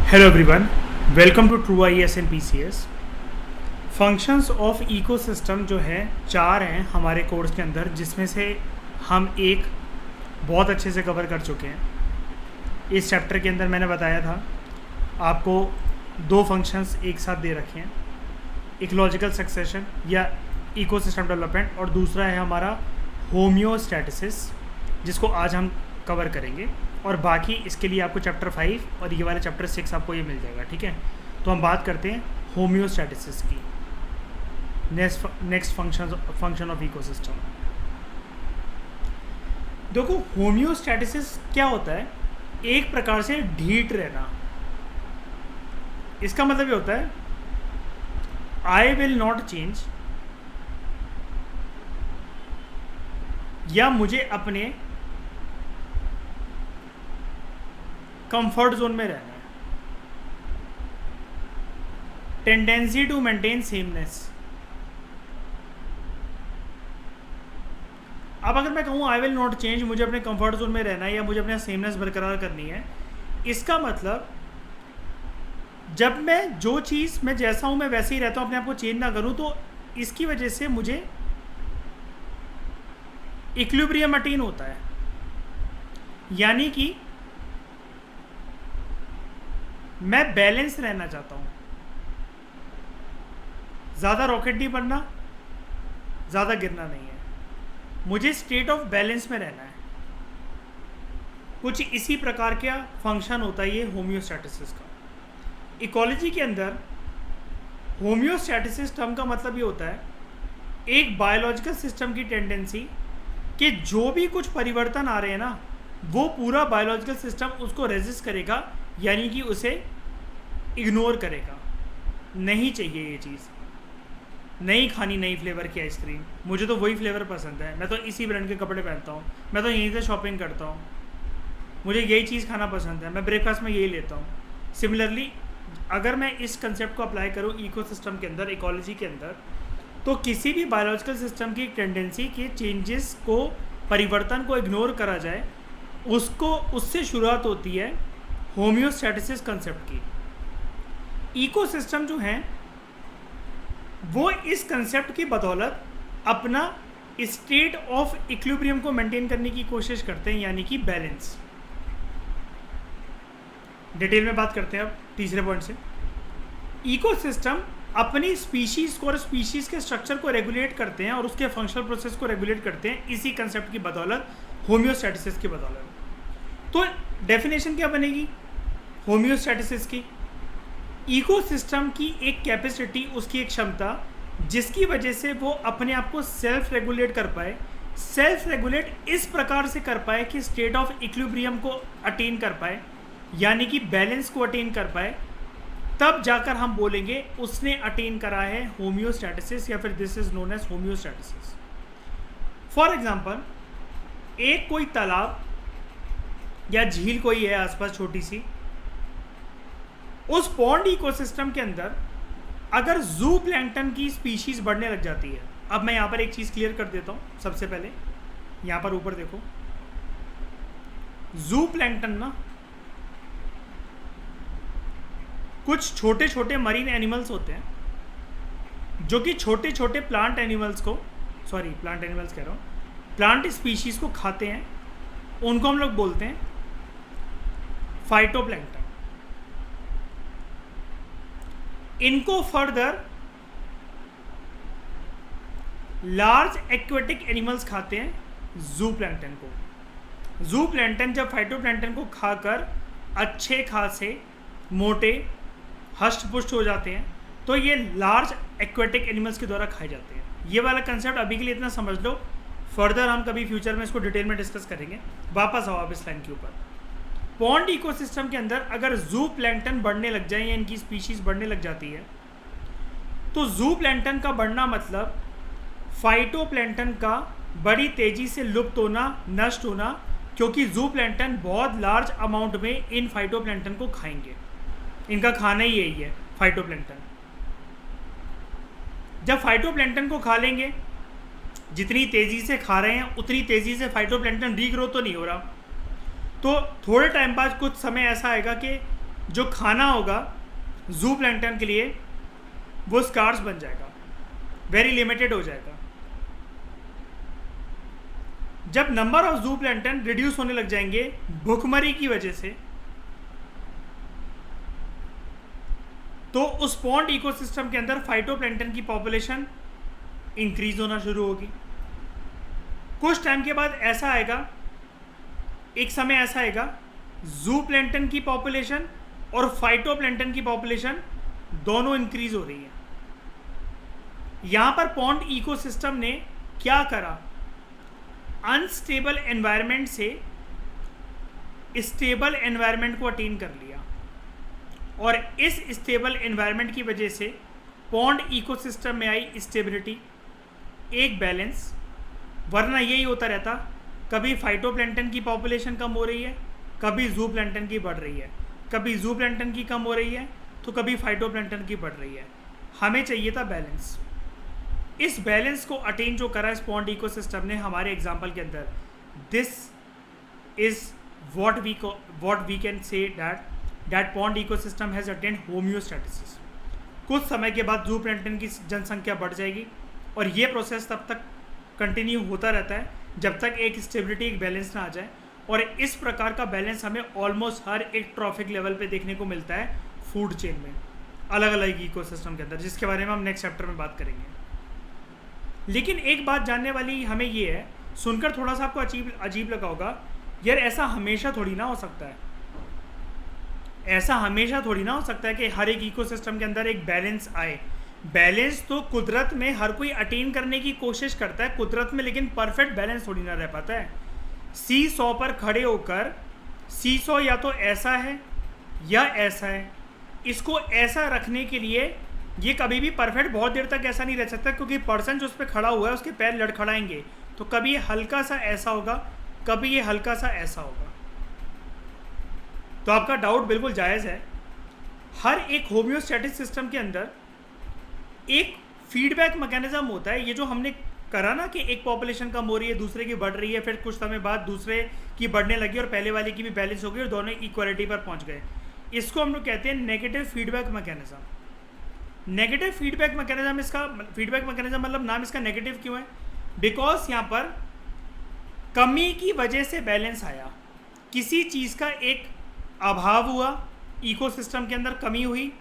Hello everyone, welcome to true IAS and PCS। Functions of ecosystem जो है 4 हैं हमारे कोर्स के अंदर, जिसमें से हम एक बहुत अच्छे से कवर कर चुके हैं। इस चैप्टर के अंदर मैंने बताया था आपको 2 फंक्शंस एक साथ दे रखे हैं, इकोलॉजिकल सक्सेशन या इकोसिस्टम डेवलपमेंट, और दूसरा है हमारा होम्योस्टैटिसिस, जिसको आज हम कवर करेंगे। और बाकी इसके लिए आपको चैप्टर 5 और ये वाला चैप्टर 6 आपको ये मिल जाएगा, ठीक है। तो हम बात करते हैं होम्योस्टैटिसिस की, नेक्स्ट फंक्शन ऑफ इकोसिस्टम। देखो, होम्योस्टैटिसिस क्या होता है? एक प्रकार से ढीठ रहना। इसका मतलब ये होता है आई विल नॉट चेंज, या मुझे अपने कंफर्ट जोन में रहना है। Tendency to maintain sameness. अब अगर मैं कहूँ आई विल नॉट चेंज, मुझे अपने कंफर्ट जोन में रहना है या मुझे अपने सेमनेस बरकरार करनी है, इसका मतलब जब मैं जो चीज़ मैं जैसा हूँ मैं वैसे ही रहता हूँ, अपने आप को चेंज ना करूँ, तो इसकी वजह से मुझे इक्विलिब्रियम अटेन होता है। यानी कि मैं बैलेंस रहना चाहता हूँ, ज़्यादा रॉकेट नहीं बनना, ज़्यादा गिरना नहीं है, मुझे स्टेट ऑफ बैलेंस में रहना है। कुछ इसी प्रकार का फंक्शन होता है ये होम्योस्टैटिसिस का। इकोलॉजी के अंदर होम्योस्टैटिसिस टर्म का मतलब ये होता है एक बायोलॉजिकल सिस्टम की टेंडेंसी कि जो भी कुछ परिवर्तन आ रहे हैं ना, वो पूरा बायोलॉजिकल सिस्टम उसको रेजिस्ट करेगा, यानी कि उसे इग्नोर करेगा। नहीं चाहिए ये चीज़, नहीं खानी नई फ्लेवर की आइसक्रीम, मुझे तो वही फ्लेवर पसंद है, मैं तो इसी ब्रांड के कपड़े पहनता हूँ, मैं तो यहीं से शॉपिंग करता हूँ, मुझे यही चीज़ खाना पसंद है, मैं ब्रेकफास्ट में यही लेता हूँ। सिमिलरली अगर मैं इस कंसेप्ट को अप्लाई करूँ इकोसिस्टम के अंदर, इकोलॉजी के अंदर, तो किसी भी बायोलॉजिकल सिस्टम की एक टेंडेंसी के चेंजेस को, परिवर्तन को इग्नोर करा जाए, उससे शुरुआत होती है होम्योस्टैटिसिस कंसेप्ट की। इकोसिस्टम जो हैं वो इस कंसेप्ट की बदौलत अपना स्टेट ऑफ इक्विलिब्रियम को मेंटेन करने की कोशिश करते हैं, यानी कि बैलेंस। डिटेल में बात करते हैं अब तीसरे पॉइंट से। इकोसिस्टम अपनी स्पीशीज़ को और स्पीशीज़ के स्ट्रक्चर को रेगुलेट करते हैं और उसके फंक्शनल प्रोसेस को रेगुलेट करते हैं इसी कंसेप्ट की बदौलत, होम्योस्टैटिसिस की बदौलत। तो डेफिनेशन क्या बनेगी होम्योस्टैटिसिस की? इकोसिस्टम की एक कैपेसिटी, उसकी एक क्षमता, जिसकी वजह से वो अपने आप को सेल्फ रेगुलेट कर पाए। सेल्फ रेगुलेट इस प्रकार से कर पाए कि स्टेट ऑफ इक्विलिब्रियम को अटेन कर पाए, यानी कि बैलेंस को अटेन कर पाए, तब जाकर हम बोलेंगे उसने अटेन करा है होम्योस्टैटिसिस, या फिर this is known as homeostasis. For example, एक कोई तालाब या झील कोई है आसपास छोटी सी, उस पॉन्ड इकोसिस्टम के अंदर अगर जू प्लैंक्टन की स्पीशीज बढ़ने लग जाती है। अब मैं यहाँ पर एक चीज़ क्लियर कर देता हूँ। सबसे पहले यहाँ पर ऊपर देखो, जू प्लैंक्टन ना कुछ छोटे छोटे मरीन एनिमल्स होते हैं जो कि छोटे छोटे प्लांट एनिमल्स को, प्लांट एनिमल्स कह रहा हूँ, प्लांट स्पीशीज को खाते हैं। उनको हम लोग बोलते हैं फाइटोप्लैंक्टन। इनको फर्दर लार्ज एक्वेटिक एनिमल्स खाते हैं जू प्लैंक्टन को। जू प्लैंक्टन जब फाइटोप्लैंक्टन को खाकर अच्छे खासे मोटे हष्ट पुष्ट हो जाते हैं, तो ये लार्ज एक्वेटिक एनिमल्स के द्वारा खाए जाते हैं। ये वाला कंसेप्ट अभी के लिए इतना समझ लो, फर्दर हम कभी फ्यूचर में इसको डिटेल में डिस्कस करेंगे। वापस आओ आप इस लाइन के ऊपर। पॉन्ड इकोसिस्टम के अंदर अगर जू प्लैंक्टन बढ़ने लग जाए या इनकी स्पीशीज बढ़ने लग जाती है, तो जू प्लैंक्टन का बढ़ना मतलब फाइटोप्लैंक्टन का बड़ी तेजी से लुप्त होना, नष्ट होना, क्योंकि जू प्लैंक्टन बहुत लार्ज अमाउंट में इन फाइटोप्लैंक्टन को खाएंगे। इनका खाना ही यही है फाइटोप्लैंक्टन। जब फाइटोप्लैंक्टन को खा लेंगे, जितनी तेज़ी से खा रहे हैं उतनी तेज़ी से फाइटोप्लैंक्टन रीग्रो तो नहीं हो रहा। तो थोड़े टाइम बाद कुछ समय ऐसा आएगा कि जो खाना होगा जू प्लैंक्टन के लिए वो स्कार्स बन जाएगा, वेरी लिमिटेड हो जाएगा। जब नंबर ऑफ जू प्लैंक्टन रिड्यूस होने लग जाएंगे भूखमरी की वजह से, तो उस पॉन्ड इकोसिस्टम के अंदर फाइटोप्लैंक्टन की पॉपुलेशन इंक्रीज होना शुरू होगी। कुछ टाइम के बाद ऐसा आएगा, एक समय ऐसा आएगा जू प्लैंक्टन की पॉपुलेशन और फाइटोप्लैंक्टन की पॉपुलेशन दोनों इंक्रीज हो रही है। यहां पर पॉन्ड इकोसिस्टम ने क्या करा, अनस्टेबल एनवायरनमेंट से स्टेबल एनवायरनमेंट को अटेन कर लिया, और इस स्टेबल एनवायरनमेंट की वजह से पॉन्ड इकोसिस्टम में आई स्टेबिलिटी, एक बैलेंस। वरना यही होता रहता, कभी फाइटोप्लैंक्टन की पॉपुलेशन कम हो रही है, कभी जू प्लैंक्टन की बढ़ रही है, कभी जू प्लैंक्टन की कम हो रही है तो कभी फाइटोप्लैंक्टन की बढ़ रही है। हमें चाहिए था बैलेंस। इस बैलेंस को अटेन जो करा इस पॉन्ड इकोसिस्टम ने हमारे एग्जांपल के अंदर, this is what we can say that pond ecosystem has attained homeostasis. कुछ समय के बाद जू प्लैंक्टन की जनसंख्या बढ़ जाएगी और ये प्रोसेस तब तक कंटिन्यू होता रहता है जब तक एक स्टेबिलिटी, एक बैलेंस ना आ जाए। और इस प्रकार का बैलेंस हमें ऑलमोस्ट हर एक ट्रॉफिक लेवल पे देखने को मिलता है फूड चेन में, अलग अलग इकोसिस्टम के अंदर, जिसके बारे में हम नेक्स्ट चैप्टर में बात करेंगे। लेकिन एक बात जानने वाली हमें ये है, सुनकर थोड़ा सा आपको अजीब लगा होगा, यार ऐसा हमेशा थोड़ी ना हो सकता है, ऐसा हमेशा थोड़ी ना हो सकता है कि हर एक इकोसिस्टम के अंदर एक बैलेंस आए। बैलेंस तो कुदरत में हर कोई अटेन करने की कोशिश करता है कुदरत में, लेकिन परफेक्ट बैलेंस थोड़ी ना रह पाता है। सी 100 पर खड़े होकर सी 100 या तो ऐसा है या ऐसा है, इसको ऐसा रखने के लिए ये कभी भी परफेक्ट बहुत देर तक ऐसा नहीं रह सकता, क्योंकि पर्सन जो उस पर खड़ा हुआ है उसके पैर लड़खड़ाएंगे, तो कभी ये हल्का सा ऐसा होगा, कभी ये हल्का सा ऐसा होगा। तो आपका डाउट बिल्कुल जायज़ है। हर एक होम्योस्टैटिक सिस्टम के अंदर एक फीडबैक मैकेनिज्म होता है। ये जो हमने करा ना कि एक पॉपुलेशन कम हो रही है, दूसरे की बढ़ रही है, फिर कुछ समय बाद दूसरे की बढ़ने लगी और पहले वाले की भी बैलेंस हो गई और दोनों इक्वालिटी पर पहुंच गए, इसको हम लोग कहते हैं negative feedback mechanism. Negative feedback mechanism, इसका फीडबैक मैकेनिज्म मतलब नाम इसका नेगेटिव क्यों है? बिकॉज यहाँ पर कमी की वजह से बैलेंस आया, किसी चीज़ का एक अभाव हुआ, इकोसिस्टम के अंदर कमी हुई,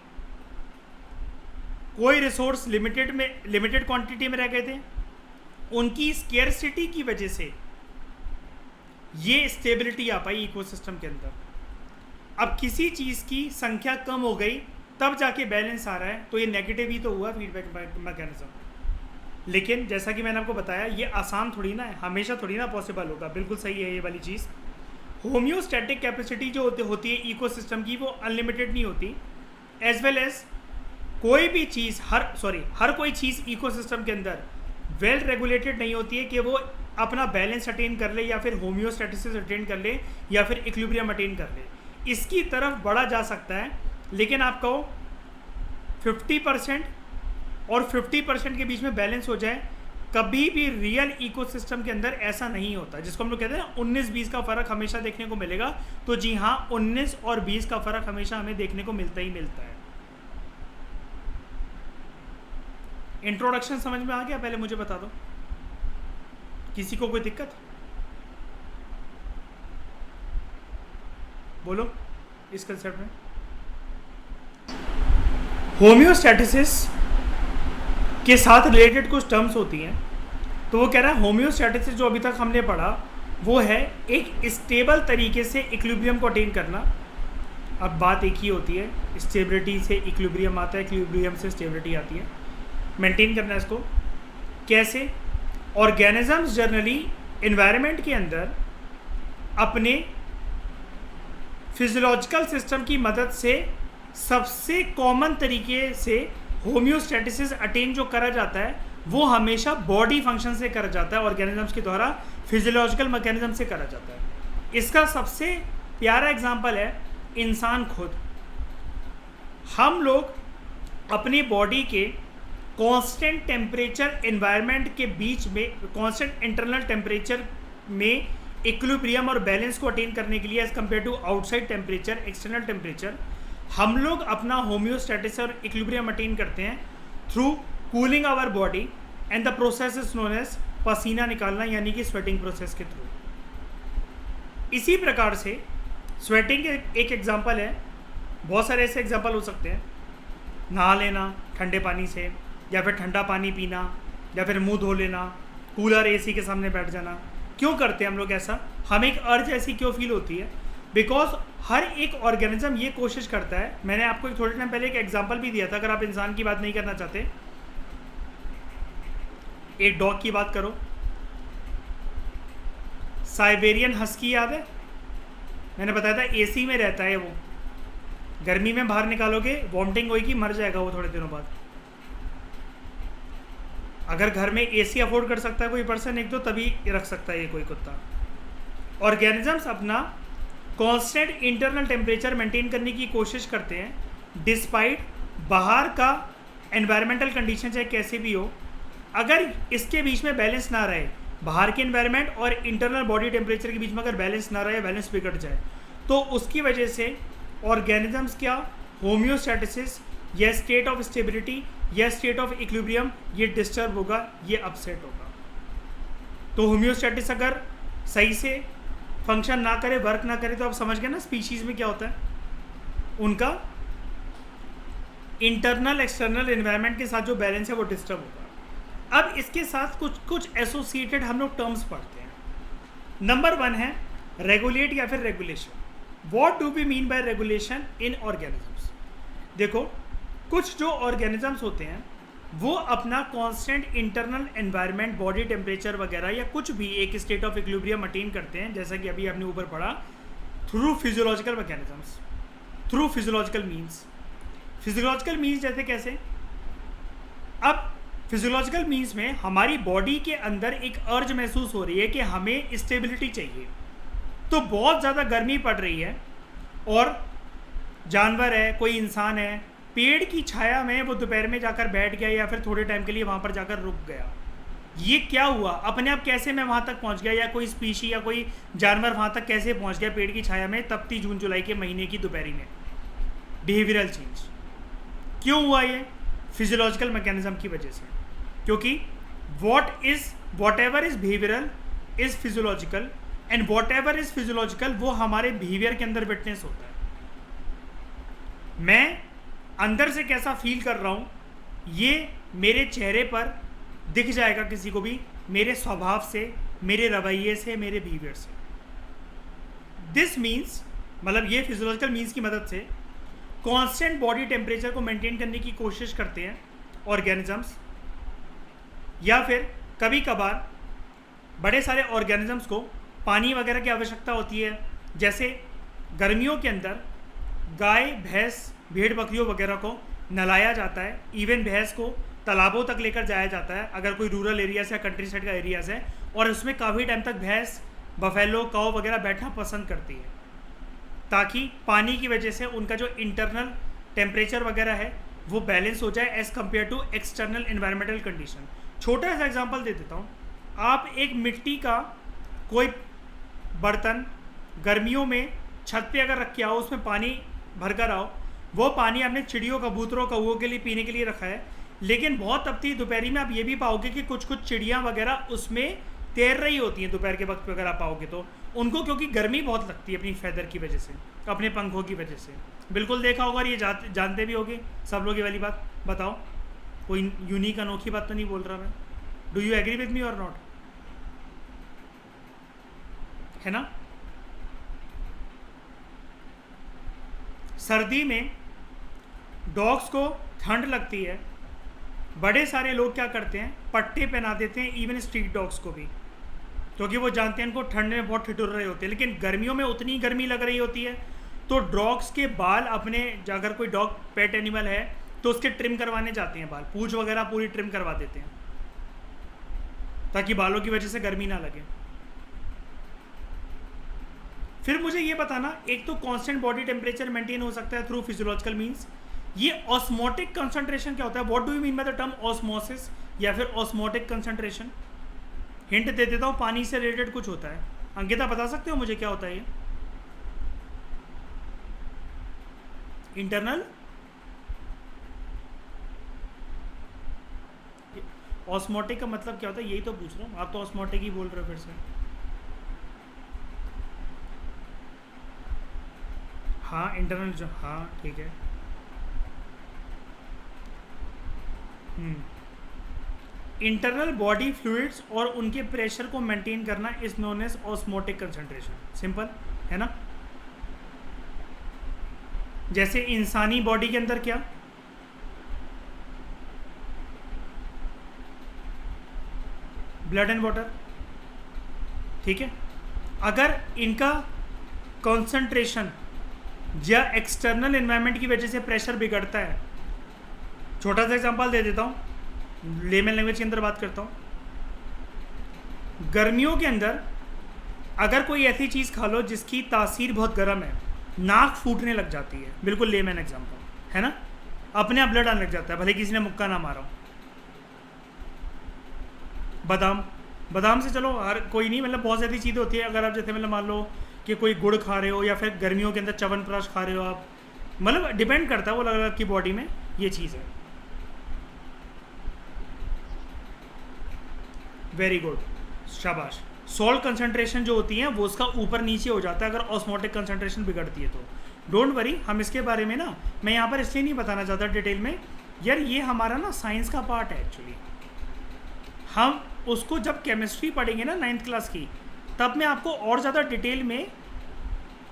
कोई रिसोर्स लिमिटेड क्वांटिटी में रह गए थे, उनकी स्केर्सिटी की वजह से ये स्टेबिलिटी आ पाई इकोसिस्टम के अंदर। अब किसी चीज़ की संख्या कम हो गई तब जाके बैलेंस आ रहा है, तो ये नेगेटिव ही तो हुआ फीडबैक मैकेनिज्म। लेकिन जैसा कि मैंने आपको बताया, ये आसान थोड़ी ना है, हमेशा थोड़ी ना पॉसिबल होगा। बिल्कुल सही है ये वाली चीज़। होम्योस्टैटिक कैपेसिटी जो होती है इकोसिस्टम की, वो अनलिमिटेड नहीं होती, एज वेल एज कोई भी चीज़ हर कोई चीज़ इकोसिस्टम के अंदर वेल रेगुलेटेड नहीं होती है कि वो अपना बैलेंस अटेन कर ले या फिर होम्योस्टैटिसिस अटेन कर ले या फिर इक्विलिब्रियम अटेन कर ले। इसकी तरफ बढ़ा जा सकता है, लेकिन आप कहो 50% और 50% के बीच में बैलेंस हो जाए, कभी भी रियल इकोसिस्टम के अंदर ऐसा नहीं होता। जिसको हम लोग कहते हैं ना 19-20 का फ़र्क हमेशा देखने को मिलेगा, तो जी हाँ, 19 और 20 का फ़र्क हमेशा हमें देखने को मिलता ही मिलता है। इंट्रोडक्शन समझ में आ गया? पहले मुझे बता दो, किसी को कोई दिक्कत? बोलो इस कंसेप्ट में। होम्योस्टैटिसिस के साथ रिलेटेड कुछ टर्म्स होती हैं, तो वो कह रहा है होम्योस्टैटिसिस जो अभी तक हमने पढ़ा वो है एक स्टेबल तरीके से इक्विलिब्रियम को अटेन करना। अब बात एक ही होती है, स्टेबिलिटी से इक्विलिब्रियम आता है, इक्विलिब्रियम से स्टेबिलिटी आती है। मेंटेन करना है इसको कैसे? ऑर्गेनिजम्स जनरली एनवायरनमेंट के अंदर अपने फिजियोलॉजिकल सिस्टम की मदद से सबसे कॉमन तरीके से होम्योस्टैटिसिस अटेन जो करा जाता है वो हमेशा बॉडी फंक्शन से करा जाता है, ऑर्गेनिजम्स के द्वारा फिजियोलॉजिकल मैकेनिज्म से करा जाता है। इसका सबसे प्यारा एग्जांपल है इंसान खुद। हम लोग अपनी बॉडी के कांस्टेंट टेम्परेचर एनवायरनमेंट के बीच में, कांस्टेंट इंटरनल टेम्परेचर में इक्विलिब्रियम और बैलेंस को अटेन करने के लिए as compare to outside temperature, external temperature, हम लोग अपना होम्योस्टेटिस और इक्विलिब्रियम मेंटेन करते हैं through cooling our body and the process is known as पसीना निकालना, यानी कि स्वेटिंग प्रोसेस के थ्रू। इसी प्रकार से स्वेटिंग एक एग्जांपल है, बहुत सारे ऐसे एग्जांपल हो सकते हैं। नहा लेना ठंडे पानी से, या फिर ठंडा पानी पीना, या फिर मुंह धो लेना, कूलर एसी के सामने बैठ जाना। क्यों करते हैं हम लोग ऐसा? हमें एक अर्ज ऐसी क्यों फील होती है? बिकॉज हर एक ऑर्गेनिज्म ये कोशिश करता है। मैंने आपको एक थोड़े टाइम पहले एक एग्जांपल भी दिया था, अगर आप इंसान की बात नहीं करना चाहते, एक डॉग की बात करो। साइबेरियन हस्की याद है? मैंने बताया था एसी में रहता है वो, गर्मी में बाहर निकालोगे वॉमिटिंग होगी, मर जाएगा वो थोड़े दिनों बाद। अगर घर में एसी अफोर्ड कर सकता है कोई पर्सन एक, तो तभी रख सकता है ये कोई कुत्ता। ऑर्गेनिजम्स अपना कांस्टेंट इंटरनल टेम्परेचर मेंटेन करने की कोशिश करते हैं डिस्पाइट बाहर का एनवायरमेंटल कंडीशन चाहे कैसे भी हो। अगर इसके बीच में बैलेंस ना रहे, बाहर के एनवायरनमेंट और इंटरनल बॉडी टेम्परेचर के बीच में अगर बैलेंस ना रहे, बैलेंस बिगड़ जाए, तो उसकी वजह से ऑर्गेनिजम्स क्या होम्योस्टैटिसिस या स्टेट ऑफ स्टेबिलिटी या स्टेट ऑफ इक्विलिब्रियम ये डिस्टर्ब होगा, ये अपसेट होगा। तो होम्योस्टैटिस अगर सही से फंक्शन ना करे, वर्क ना करे, तो आप समझ गए ना स्पीशीज में क्या होता है, उनका इंटरनल एक्सटर्नल एनवायरनमेंट के साथ जो बैलेंस है वो डिस्टर्ब होगा। अब इसके साथ कुछ एसोसिएटेड हम लोग टर्म्स पढ़ते हैं। नंबर 1 है रेगुलेट या फिर regulation. What do we mean by regulation in organisms? देखो, कुछ जो ऑर्गेनिजम्स होते हैं वो अपना constant internal environment, body temperature वगैरह या कुछ भी एक स्टेट ऑफ इक्विलिब्रियम मेंटेन करते हैं, जैसा कि अभी आपने ऊपर पढ़ा, through physiological mechanisms, through physiological means. Physiological means जैसे कैसे? अब फिजियोलॉजिकल मीन्स में हमारी बॉडी के अंदर एक अर्ज महसूस हो रही है कि हमें स्टेबिलिटी चाहिए। तो बहुत ज़्यादा गर्मी पड़ रही है और जानवर है, कोई इंसान है, पेड़ की छाया में वो दोपहर में जाकर बैठ गया या फिर थोड़े टाइम के लिए वहाँ पर जाकर रुक गया। ये क्या हुआ? अपने आप कैसे मैं वहाँ तक पहुँच गया, या कोई स्पीशी या कोई जानवर वहाँ तक कैसे पहुँच गया पेड़ की छाया में तपती जून जुलाई के महीने की दोपहरी में? Behavioural change. क्यों हुआ ये? फिजियोलॉजिकल मैकेनिज्म की वजह से। क्योंकि what ever is behavioural is physiological, and what ever is physiological वो हमारे बिहेवियर के अंदर विटनेस होता है। मैं अंदर से कैसा फील कर रहा हूँ ये मेरे चेहरे पर दिख जाएगा किसी को भी, मेरे स्वभाव से, मेरे रवैये से, मेरे बिहेवियर से। दिस मीन्स, मतलब ये फिजियोलॉजिकल मीन्स की मदद से कांस्टेंट बॉडी टेम्परेचर को मेंटेन करने की कोशिश करते हैं ऑर्गेनिजम्स, या फिर कभी कभार बड़े सारे ऑर्गेनिजम्स को पानी वगैरह की आवश्यकता होती है। जैसे गर्मियों के अंदर गाय, भैंस, भेड़ बकरियों वगैरह को नहलाया जाता है, इवन भैंस को तालाबों तक लेकर जाया जाता है अगर कोई रूरल एरिया से या कंट्री साइड का एरियाज है, और उसमें काफ़ी टाइम तक भैंस, बफेलो, काऊ वगैरह बैठना पसंद करती है, ताकि पानी की वजह से उनका जो इंटरनल टेम्परेचर वगैरह है वो बैलेंस हो जाए as compare to external environmental condition. छोटा सा एग्जांपल दे देता हूँ। आप एक मिट्टी का कोई बर्तन गर्मियों में छत पे अगर रख के आओ, उसमें पानी भर कर आओ, वो पानी आपने चिड़ियों, कबूतरों, कौवों के लिए पीने के लिए रखा है, लेकिन बहुत तपती दोपहरी में आप ये भी पाओगे कि कुछ कुछ चिड़ियाँ वगैरह उसमें तैर रही होती हैं दोपहर के वक्त पे। अगर आप पाओगे तो उनको, क्योंकि गर्मी बहुत लगती है अपनी फैदर की वजह से, अपने पंखों की वजह से। बिल्कुल देखा होगा और ये जानते भी होगे सब लोग ये वाली बात। बताओ, कोई यूनिक अनोखी बात तो नहीं बोल रहा मैं? Do you agree with me और नॉट? है ना? सर्दी में डॉग्स को ठंड लगती है, बड़े सारे लोग क्या करते हैं, पट्टे पहना देते हैं इवन स्ट्रीट डॉग्स को भी, क्योंकि वो जानते हैं इनको ठंड में बहुत ठिठुर रहे होते हैं। लेकिन गर्मियों में उतनी गर्मी लग रही होती है, तो डॉग्स के बाल अपने, अगर कोई डॉग पेट एनिमल है तो उसके ट्रिम करवाने जाते हैं, बाल, पूंछ वगैरह पूरी ट्रिम करवा देते हैं, ताकि बालों की वजह से गर्मी ना लगे। फिर मुझे ये बताना, एक तो कांस्टेंट बॉडी टेम्परेचर मेंटेन हो सकता है थ्रू फिजियोलॉजिकल मींस। ये ऑस्मोटिक कंसंट्रेशन क्या होता है? What do you mean by the term osmosis या फिर ऑस्मोटिक कंसंट्रेशन? हिंट दे देता हूँ, पानी से रिलेटेड कुछ होता है। अंकिता बता सकते हो मुझे क्या होता है ये? इंटरनल ऑस्मोटिक का मतलब क्या होता है, यही तो पूछ रहा हूँ, आप तो ऑस्मोटिक ही बोल रहे हो फिर से। हाँ इंटरनल जो, हाँ ठीक है। इंटरनल बॉडी फ्लूइड्स और उनके प्रेशर को मेंटेन करना is known as osmotic concentration. Simple है ना। जैसे इंसानी बॉडी के अंदर क्या, ब्लड एंड वाटर, ठीक है। अगर इनका कंसंट्रेशन या एक्सटर्नल एनवायरनमेंट की वजह से प्रेशर बिगड़ता है, छोटा सा एग्जांपल दे देता हूँ, लेमन लैंग्वेज के अंदर बात करता हूँ। गर्मियों के अंदर अगर कोई ऐसी चीज़ खा लो जिसकी तासीर बहुत गर्म है, नाक फूटने लग जाती है, बिल्कुल लेमन एग्जांपल है ना, अपने आप ब्लड आने लग जाता है, भले किसी ने मुक्का ना मारा हो। बादाम, बादाम से चलो हर कोई नहीं, मतलब बहुत सारी चीज़ें होती है। अगर आप जैसे मतलब मान लो कि कोई गुड़ खा रहे हो या फिर गर्मियों के अंदर च्यवनप्राश खा रहे हो आप, मतलब डिपेंड करता है वो अलग अलग की बॉडी में ये चीज़ है। वेरी गुड, शाबाश। सॉल्ट कंसंट्रेशन जो होती है वो उसका ऊपर नीचे हो जाता है अगर ऑस्मोटिक कंसंट्रेशन बिगड़ती है तो। डोंट वरी, हम इसके बारे में ना, मैं यहाँ पर इसलिए नहीं बताना चाहता डिटेल में यार, ये हमारा ना साइंस का पार्ट है एक्चुअली। हम उसको जब केमिस्ट्री पढ़ेंगे ना 9th क्लास की, तब मैं आपको और ज़्यादा डिटेल में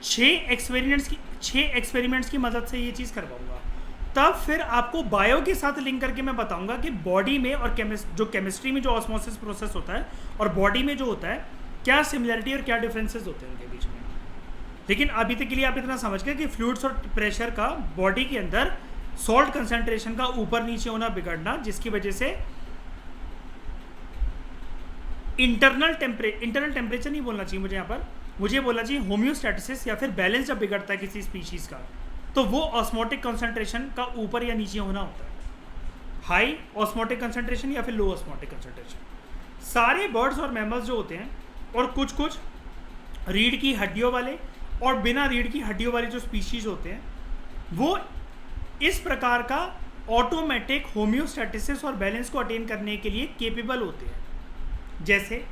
6 एक्सपेरिमेंट्स की मदद से ये चीज़ करवाऊंगा। तब फिर आपको बायो के साथ लिंक करके मैं बताऊंगा कि बॉडी में और जो केमिस्ट्री में जो ऑस्मोसिस प्रोसेस होता है और बॉडी में जो होता है, क्या सिमिलरिटी और क्या डिफरेंसेस होते हैं उनके बीच में। लेकिन अभी तक के लिए आप इतना समझ गए कि फ्लूइड्स और प्रेशर का बॉडी के अंदर सॉल्ट कंसंट्रेशन का ऊपर नीचे होना, बिगड़ना, जिसकी वजह से इंटरनल टेम्परेचर नहीं बोलना चाहिए मुझे यहाँ पर, मुझे बोलना चाहिए होम्योस्टैटिसिस या फिर बैलेंस जब बिगड़ता है किसी स्पीशीज़ का, तो वो ऑस्मोटिक कंसंट्रेशन का ऊपर या नीचे होना होता है। हाई ऑस्मोटिक कंसंट्रेशन या फिर लो ऑस्मोटिक कंसंट्रेशन। सारे बर्ड्स और मैमल्स जो होते हैं और कुछ कुछ रीढ़ की हड्डियों वाले और बिना रीढ़ की हड्डियों वाले जो स्पीशीज़ होते हैं, वो इस प्रकार का ऑटोमेटिक होम्योस्टैटिसिस और बैलेंस को अटेन करने के लिए केपेबल होते हैं। जैसे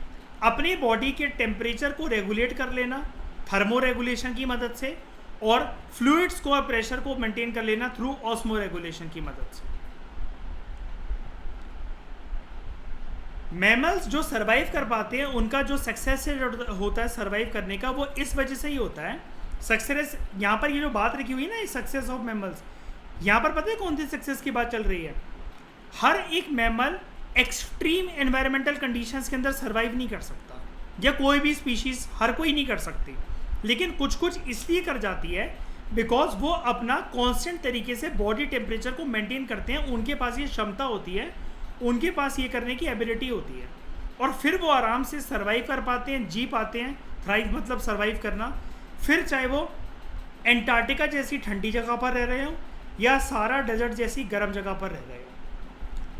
अपने बॉडी के टेम्परेचर को रेगुलेट कर लेना थर्मो रेगुलेशन की मदद से, और फ्लूइड्स को और प्रेशर को मेंटेन कर लेना थ्रू ऑस्मो रेगुलेशन की मदद से। मैमल्स जो सरवाइव कर पाते हैं, उनका जो सक्सेस होता है सरवाइव करने का, वो इस वजह से ही होता है। सक्सेस, यहाँ पर ये जो बात रखी हुई है ना, सक्सेस ऑफ मैमल्स, यहाँ पर पता है कौन सी सक्सेस की बात चल रही है। हर एक मैमल एक्सट्रीम एनवायरमेंटल कंडीशंस के अंदर सरवाइव नहीं कर सकता, या कोई भी स्पीशीज हर कोई नहीं कर सकती, लेकिन कुछ कुछ इसलिए कर जाती है बिकॉज वो अपना कांस्टेंट तरीके से बॉडी टेम्परेचर को मेंटेन करते हैं। उनके पास ये क्षमता होती है, उनके पास ये करने की एबिलिटी होती है, और फिर वो आराम से सर्वाइव कर पाते हैं, जी पाते हैं। थ्राइव मतलब सर्वाइव करना। फिर चाहे वो एंटार्क्टिका जैसी ठंडी जगह पर रह रहे हो या सारा डेजर्ट जैसी गर्म जगह पर रह रहे हो।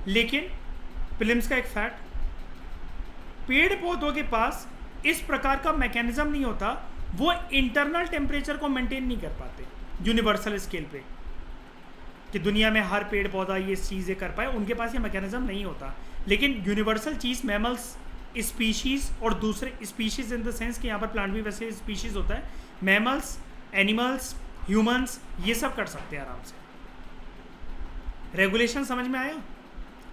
लेकिन फिल्म्स का एक फैक्ट, पेड़ पौधों के पास इस प्रकार का मैकेनिज्म नहीं होता, वो इंटरनल टेम्परेचर को मेंटेन नहीं कर पाते यूनिवर्सल स्केल पे, कि दुनिया में हर पेड़ पौधा ये चीज़ें कर पाए, उनके पास ये मैकेनिज्म नहीं होता। लेकिन यूनिवर्सल चीज़ मैमल्स स्पीशीज़ और दूसरे स्पीशीज़ इन द सेंस कि यहाँ पर प्लांट भी वैसे स्पीशीज़ होता है, मैमल्स, एनिमल्स, ह्यूमंस, ये सब कर सकते हैं आराम से। रेगुलेशन समझ में आया?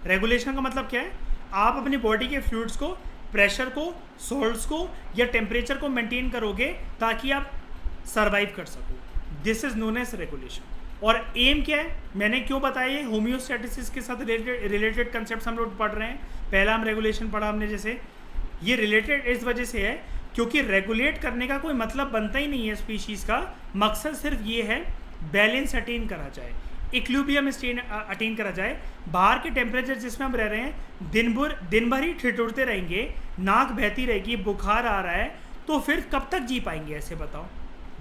रेगुलेशन का मतलब क्या है? आप अपनी बॉडी के फ्लूइड्स को, प्रेशर को, सॉल्ट्स को या टेम्परेचर को मेंटेन करोगे ताकि आप सरवाइव कर सको। This is known as regulation. और एम क्या है, मैंने क्यों बताया, ये होम्योस्टैटिसिस के साथ रिलेटेड कंसेप्ट हम लोग पढ़ रहे हैं। पहला हम रेगुलेशन पढ़ा हमने, जैसे ये रिलेटेड इस वजह से है क्योंकि रेगुलेट करने का कोई मतलब बनता ही नहीं है स्पीशीज़ का। मकसद सिर्फ ये है बैलेंस अटेन करा जाए, इक्विलिब्रियम अटेन करा जाए। बाहर के टेम्परेचर जिसमें हम रह रहे हैं, दिन भर ही ठिठुरते रहेंगे, नाक बहती रहेगी, बुखार आ रहा है, तो फिर कब तक जी पाएंगे ऐसे बताओ?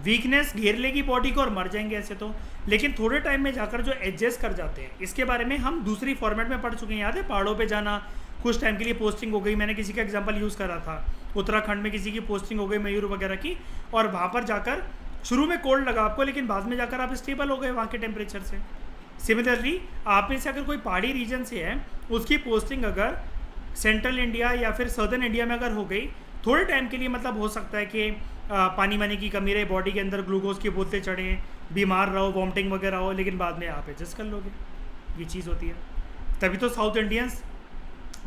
वीकनेस घेर लेगी बॉडी को और मर जाएंगे ऐसे तो। लेकिन थोड़े टाइम में जाकर जो एडजस्ट कर जाते हैं, इसके बारे में हम दूसरी फॉर्मेट में पढ़ चुके हैं। याद है, पहाड़ों पे जाना, कुछ टाइम के लिए पोस्टिंग हो गई, मैंने किसी का एग्जांपल यूज़ करा था, उत्तराखंड में किसी की पोस्टिंग हो गई मयूर वगैरह की, और वहाँ पर जाकर शुरू में कोल्ड लगा आपको, लेकिन बाद में जाकर आप स्टेबल हो गए वहाँ के टेम्परेचर से। सिमिलरली आप में से अगर कोई पहाड़ी रीजन से है, उसकी पोस्टिंग अगर सेंट्रल इंडिया या फिर सदर्न इंडिया में अगर हो गई, थोड़े टाइम के लिए मतलब हो सकता है कि पानी वानी की कमी रहे, बॉडी के अंदर ग्लूकोज की बोतलें चढ़ें, बीमार रहो, वॉमिटिंग वगैरह हो, लेकिन बाद में आप एडजस्ट कर लोगे। ये चीज़ होती है। तभी तो साउथ इंडियंस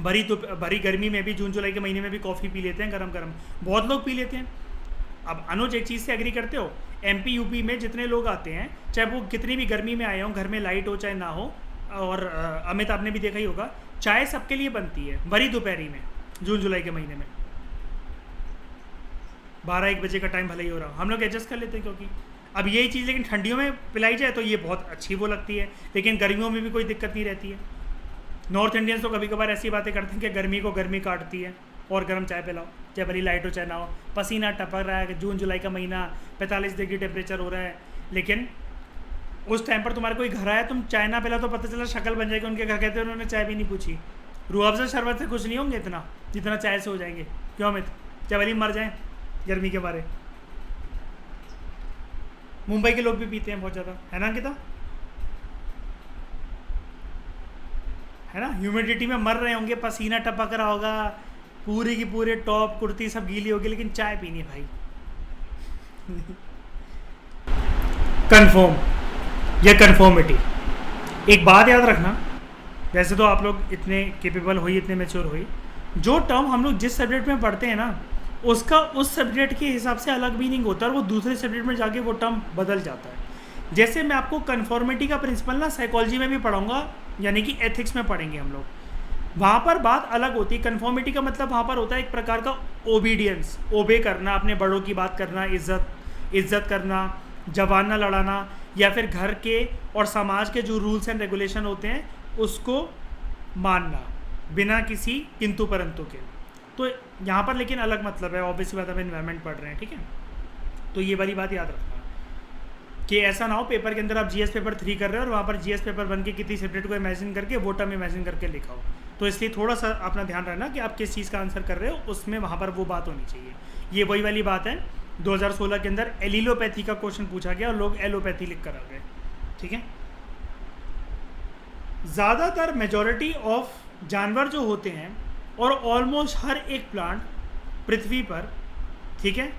भरी गर्मी में भी, जून जुलाई के महीने में भी कॉफ़ी पी लेते हैं गरम गरम, बहुत लोग पी लेते हैं। अब अनुज एक चीज़ से एग्री करते हो, MP UP में जितने लोग आते हैं, चाहे वो कितनी भी गर्मी में आए हों, घर में लाइट हो चाहे ना हो, और अमित आपने भी देखा ही होगा, चाय सबके लिए बनती है भरी दोपहरी में, जून जुलाई के महीने में 12-1 बजे का टाइम भले ही हो रहा हो, हम लोग एडजस्ट कर लेते हैं। क्योंकि अब यही चीज़ लेकिन ठंडियों में पिलाई जाए तो ये बहुत अच्छी वो लगती है, लेकिन गर्मियों में भी कोई दिक्कत नहीं रहती है। नॉर्थ इंडियंस तो कभी कभार ऐसी बातें करते हैं कि गर्मी को गर्मी काटती है और गर्म चाय पिलाओ, चाहे भली लाइट हो चाहे ना हो, पसीना टपक रहा है, जून जुलाई का महीना, 45 डिग्री टेम्परेचर हो रहा है, लेकिन उस टाइम पर तुम्हारे कोई घर आया, तुम चाय ना पिला तो पता चला शक्ल बन जाएगी। उनके घर कहते हैं उन्होंने चाय भी नहीं पूछी। रूह अफ़ज़ा शरबत से खुश नहीं होंगे इतना जितना चाय से हो जाएंगे। क्यों अमित? चाहे भली मर जाएँ गर्मी के मारे। मुंबई के लोग भी पीते हैं बहुत ज़्यादा, है ना अंकिता? है ना? ह्यूमिडिटी में मर रहे होंगे, पसीना टपक रहा होगा, पूरी की पूरे टॉप कुर्ती सब गीली होगी, लेकिन चाय पीनी भाई। कन्फर्म या कन्फर्मिटी, एक बात याद रखना, वैसे तो आप लोग इतने केपेबल हुई, इतने मैच्योर हुई, जो टर्म हम लोग जिस सब्जेक्ट में पढ़ते हैं ना, उसका उस सब्जेक्ट के हिसाब से अलग मीनिंग होता है और वो दूसरे सब्जेक्ट में जाके वो टर्म बदल जाता है। जैसे मैं आपको कन्फॉर्मिटी का प्रिंसिपल ना साइकोलॉजी में भी पढ़ाऊंगा, यानी कि एथिक्स में पढ़ेंगे हम लोग, वहाँ पर बात अलग होती है। कन्फॉर्मिटी का मतलब वहाँ पर होता है एक प्रकार का ओबीडियंस, ओबे करना, अपने बड़ों की बात करना, इज्जत करना, जवान ना लड़ाना, या फिर घर के और समाज के जो रूल्स एंड रेगुलेशन होते हैं उसको मानना बिना किसी किंतु परंतु के। तो यहाँ पर लेकिन अलग मतलब है, ऑब्वियसली बात, हम एनवायरनमेंट पढ़ रहे हैं, ठीक है? तो ये वाली बात याद रखना कि ऐसा ना हो पेपर के अंदर आप GS पेपर 3 कर रहे हो और वहाँ पर GS पेपर 1 के किसी सब्जेक्ट को इमेजिन करके वो टर्म इमेजिन करके लिखा हो। तो इसलिए थोड़ा सा अपना ध्यान रखना कि आप किस चीज़ का आंसर कर रहे हो, उसमें वहाँ पर वो बात होनी चाहिए। ये वही वाली बात है, 2016 के अंदर एलिलोपैथी का क्वेश्चन पूछा गया और लोग एलोपैथी लिख कर आ गए, ठीक है? ज़्यादातर मेजॉरिटी ऑफ जानवर जो होते हैं और ऑलमोस्ट हर एक प्लांट पृथ्वी पर, ठीक है,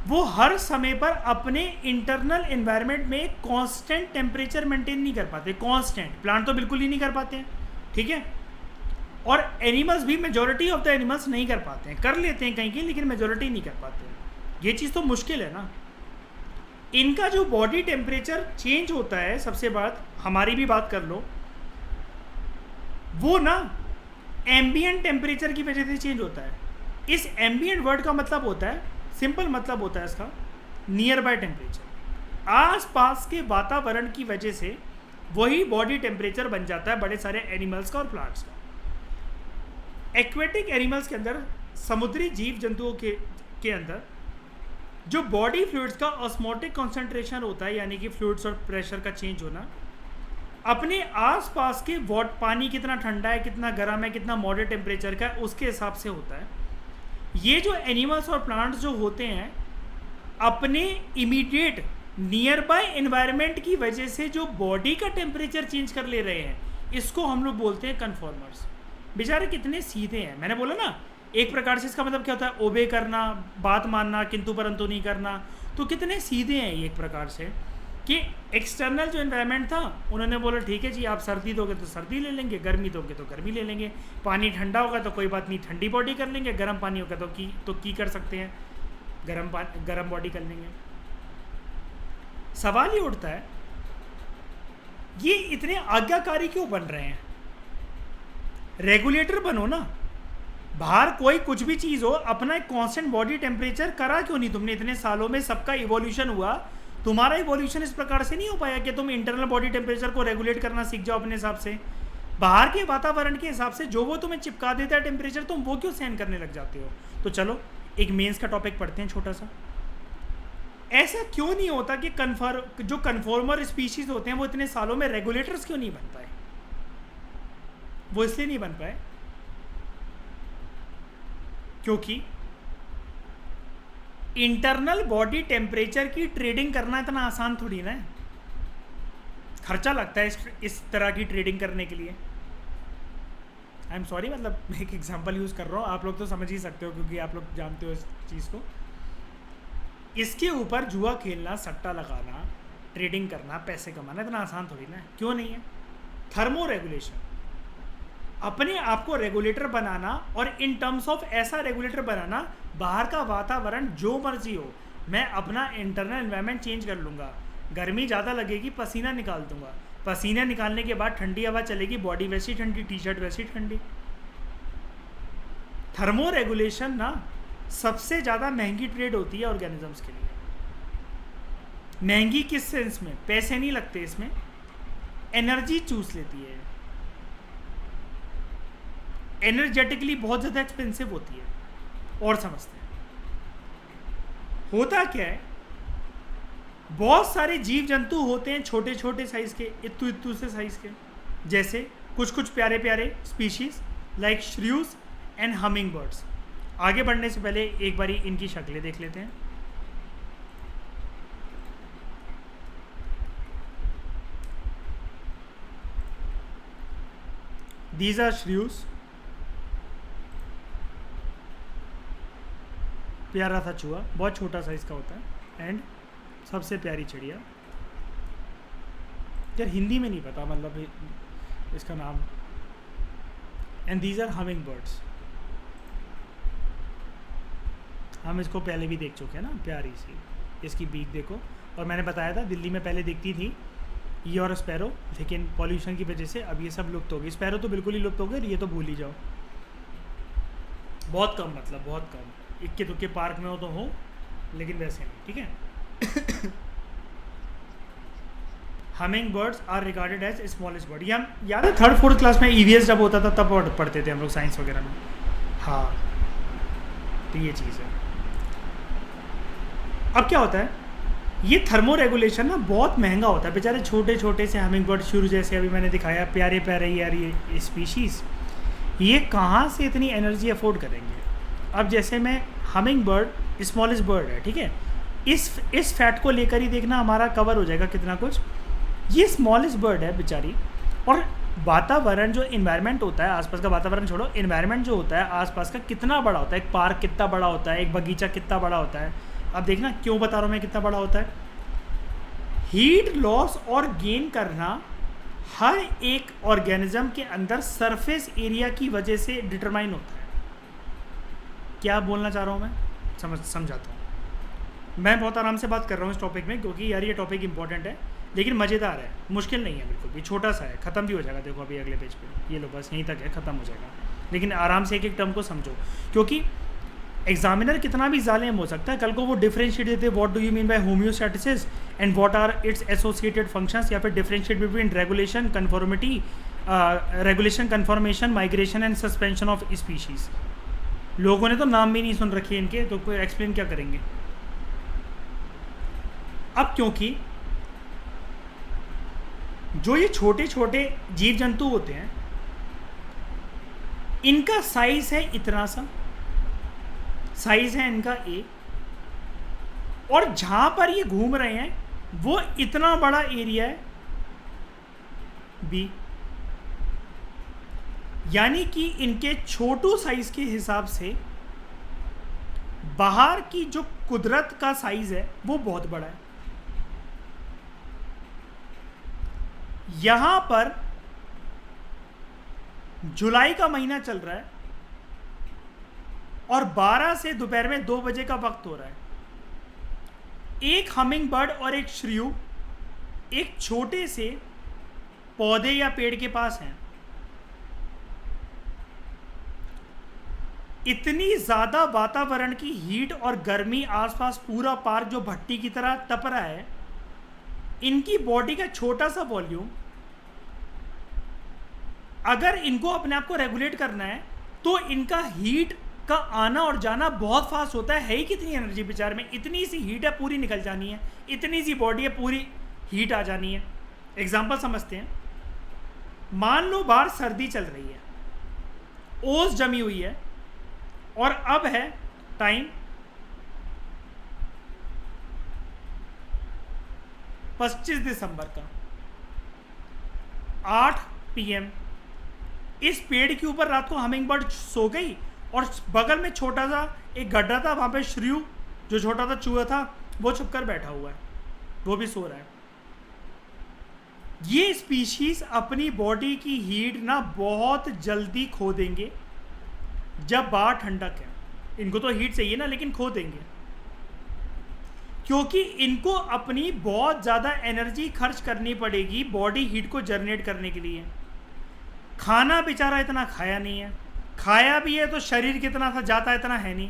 वो हर समय पर अपने इंटरनल एनवायरनमेंट में कांस्टेंट टेम्परेचर मेंटेन नहीं कर पाते। कांस्टेंट प्लांट तो बिल्कुल ही नहीं कर पाते हैं, ठीक है? और एनिमल्स भी, मेजॉरिटी ऑफ द एनिमल्स नहीं कर पाते हैं, कर लेते हैं कहीं कहीं, लेकिन मेजॉरिटी नहीं कर पाते हैं। ये चीज़ तो मुश्किल है ना। इनका जो बॉडी टेम्परेचर चेंज होता है, सबसे बात हमारी भी बात कर लो, वो ना एम्बिएंट टेम्परेचर की वजह से चेंज होता है। इस एम्बिएंट वर्ड का मतलब होता है, सिंपल मतलब होता है इसका, नियर बाय टेम्परेचर। आसपास के वातावरण की वजह से वही बॉडी टेम्परेचर बन जाता है बड़े सारे एनिमल्स का और प्लांट्स का। एक्वेटिक एनिमल्स के अंदर, समुद्री जीव जंतुओं के अंदर जो बॉडी फ्लूइड्स का ऑस्मोटिक कॉन्सेंट्रेशन होता है, यानी कि फ्लूइड्स और प्रेशर का चेंज होना, अपने आसपास के पानी कितना ठंडा है, कितना गर्म है, कितना मॉडरेट टेम्परेचर का है, उसके हिसाब से होता है। ये जो एनिमल्स और प्लांट्स जो होते हैं, अपने इमीडिएट नियर बाय एनवायरनमेंट की वजह से जो बॉडी का टेम्परेचर चेंज कर ले रहे हैं, इसको हम लोग बोलते हैं कन्फॉर्मर्स। बेचारे कितने सीधे हैं। मैंने बोला ना, एक प्रकार से इसका मतलब क्या होता है, ओबे करना, बात मानना, किंतु परंतु नहीं करना। तो कितने सीधे हैं ये एक प्रकार से कि एक्सटर्नल जो एनवायरनमेंट था, उन्होंने बोला ठीक है जी, आप सर्दी दोगे तो सर्दी ले लेंगे, गर्मी दोगे तो गर्मी ले लेंगे, पानी ठंडा होगा तो कोई बात नहीं, ठंडी बॉडी कर लेंगे, गर्म पानी होगा तो की कर सकते हैं, गर्म बॉडी कर लेंगे। सवाल ये उठता है, ये इतने आज्ञाकारी क्यों बन रहे हैं? रेगुलेटर बनो ना। बाहर कोई कुछ भी चीज़ हो, अपना एक कांस्टेंट बॉडी टेम्परेचर करा क्यों नहीं तुमने? इतने सालों में सबका इवोल्यूशन हुआ, तुम्हारा इवोल्यूशन इस प्रकार से नहीं हो पाया कि तुम इंटरनल बॉडी टेम्परेचर को रेगुलेट करना सीख जाओ अपने हिसाब से। बाहर के वातावरण के हिसाब से जो वो तुम्हें चिपका देता है टेम्परेचर, तुम वो क्यों सहन करने लग जाते हो? तो चलो एक मेंस का टॉपिक पढ़ते हैं छोटा सा। ऐसा क्यों नहीं होता कि जो कन्फॉर्मर स्पीशीज होते हैं वो इतने सालों में रेगुलेटर्स क्यों नहीं बन पाए? वो इसलिए नहीं बन पाए क्योंकि इंटरनल बॉडी टेम्परेचर की ट्रेडिंग करना इतना आसान थोड़ी ना है, खर्चा लगता है इस तरह की ट्रेडिंग करने के लिए। आई एम सॉरी, मतलब एक एग्जांपल यूज़ कर रहा हूँ, आप लोग तो समझ ही सकते हो क्योंकि आप लोग जानते हो इस चीज़ को। इसके ऊपर जुआ खेलना, सट्टा लगाना, ट्रेडिंग करना, पैसे कमाना इतना आसान थोड़ी ना है, क्यों नहीं है। थर्मो रेगुलेशन, अपने आप को रेगुलेटर बनाना, और इन टर्म्स ऑफ ऐसा रेगुलेटर बनाना, बाहर का वातावरण जो मर्जी हो, मैं अपना इंटरनल एनवायरनमेंट चेंज कर लूँगा। गर्मी ज़्यादा लगेगी, पसीना निकाल दूंगा, पसीना निकालने के बाद ठंडी हवा चलेगी, बॉडी वैसी ठंडी, टी शर्ट वैसी ठंडी। थर्मो रेगुलेशन ना सबसे ज़्यादा महंगी ट्रेड होती है ऑर्गेनिजम्स के लिए। महंगी किस सेंस में, पैसे नहीं लगते इसमें, एनर्जी चूस लेती है, एनर्जेटिकली बहुत ज़्यादा एक्सपेंसिव होती है। और समझते हैं होता क्या है, बहुत सारे जीव जंतु होते हैं छोटे छोटे साइज के, इत्तू इत्तू से साइज के, जैसे कुछ कुछ प्यारे प्यारे species like shrews and hummingbirds. आगे बढ़ने से पहले एक बारी इनकी शक्लें देख लेते हैं। दीज आर श्रियूज, प्यारा था चूहा, बहुत छोटा साइज का होता है, एंड सबसे प्यारी चिड़िया, यार हिंदी में नहीं पता मतलब इसका नाम। And these are humming birds, हम इसको पहले भी देख चुके हैं ना, प्यारी सी इसकी बीक देखो। और मैंने बताया था दिल्ली में पहले दिखती थी ये और स्पैरो, लेकिन पॉल्यूशन की वजह से अब ये सब लुप्त हो गई। स्पैरो तो बिल्कुल ही लुप्त हो गए, ये तो भूल ही जाओ, बहुत कम, मतलब बहुत कम, इक्के दुक्के पार्क में हो तो हो, लेकिन वैसे नहीं, ठीक है। Humming birds are regarded as smallest bird. ये हम याद है 3rd 4th क्लास में EVS जब होता था तब पढ़ते थे हम लोग साइंस वगैरह में। हाँ, तो ये चीज़ है। अब क्या होता है, ये थर्मो रेगुलेशन ना बहुत महंगा होता है। बेचारे छोटे छोटे से हमिंग बर्ड शुरू, जैसे अभी मैंने दिखाया, प्यारे प्यारे यार ये स्पीशीज़, ये कहाँ से इतनी एनर्जी अफोर्ड करेंगे। अब जैसे मैं हमिंग बर्ड स्मॉलेस्ट बर्ड है, ठीक है, इस फैक्ट को लेकर ही देखना हमारा कवर हो जाएगा कितना कुछ। ये स्मॉलेस्ट बर्ड है बेचारी, और वातावरण जो इन्वायरमेंट होता है, आसपास का वातावरण छोड़ो, इन्वायरमेंट जो होता है आसपास का कितना बड़ा होता है, एक पार्क कितना बड़ा होता है, एक बगीचा कितना बड़ा होता है। अब देखना क्यों बता रहा हूँ मैं कितना बड़ा होता है। हीट लॉस और गेन करना हर एक ऑर्गेनिज्म के अंदर सरफेस एरिया की वजह से डिटरमाइन होता है। क्या बोलना चाह रहा हूँ मैं, समझाता हूँ। मैं बहुत आराम से बात कर रहा हूँ इस टॉपिक में, क्योंकि यार ये टॉपिक इंपॉर्टेंट है, लेकिन मज़ेदार है, मुश्किल नहीं है बिल्कुल भी, छोटा सा है, ख़त्म भी हो जाएगा। देखो अभी अगले पेज पे, ये लो बस यहीं तक है, ख़त्म हो जाएगा। लेकिन आराम से एक एक टर्म को समझो, क्योंकि एग्जामिनर कितना भी जालिम हो सकता है, कल को वो डिफरेंशिएट देते what do you mean by homeostasis and what are its associated functions, या फिर differentiate between regulation, conformity, regulation, conformation, migration and suspension of species. लोगों ने तो नाम भी नहीं सुन रखे इनके, तो कोई एक्सप्लेन क्या करेंगे। अब क्योंकि जो ये छोटे छोटे जीव जंतु होते हैं, इनका साइज है इतना सा, साइज है इनका A, और जहां पर ये घूम रहे हैं वो इतना बड़ा एरिया है B, यानी कि इनके छोटू साइज के हिसाब से बाहर की जो कुदरत का साइज है वो बहुत बड़ा है। यहां पर जुलाई का महीना चल रहा है और 12 से दोपहर में 2 बजे का वक्त हो रहा है। एक हमिंग बर्ड और एक श्रियू एक छोटे से पौधे या पेड़ के पास हैं। इतनी ज्यादा वातावरण की हीट और गर्मी, आसपास पूरा पार्क जो भट्टी की तरह तप रहा है, इनकी बॉडी का छोटा सा वॉल्यूम, अगर इनको अपने आप को रेगुलेट करना है तो इनका हीट का आना और जाना बहुत फास्ट होता है। ही कितनी एनर्जी विचार में, इतनी सी हीट है पूरी निकल जानी है, इतनी सी बॉडी है पूरी हीट आ जानी है। एग्जांपल समझते हैं, मान लो बाहर सर्दी चल रही है, ओस जमी हुई है, और अब है टाइम 25 दिसंबर का 8 PM इस पेड़ के ऊपर रात को हमिंग बर्ड सो गई और बगल में छोटा सा एक गड्ढा था, वहां पे श्रीयू जो छोटा सा चूहा था वो छुपकर बैठा हुआ है, वो भी सो रहा है। ये स्पीशीज अपनी बॉडी की हीट ना बहुत जल्दी खो देंगे जब बाहर ठंडक है। इनको तो हीट चाहिए ना, लेकिन खो देंगे क्योंकि इनको अपनी बहुत ज़्यादा एनर्जी खर्च करनी पड़ेगी बॉडी हीट को जनरेट करने के लिए। खाना बेचारा इतना खाया नहीं है, खाया भी है तो शरीर कितना था जाता इतना है नहीं।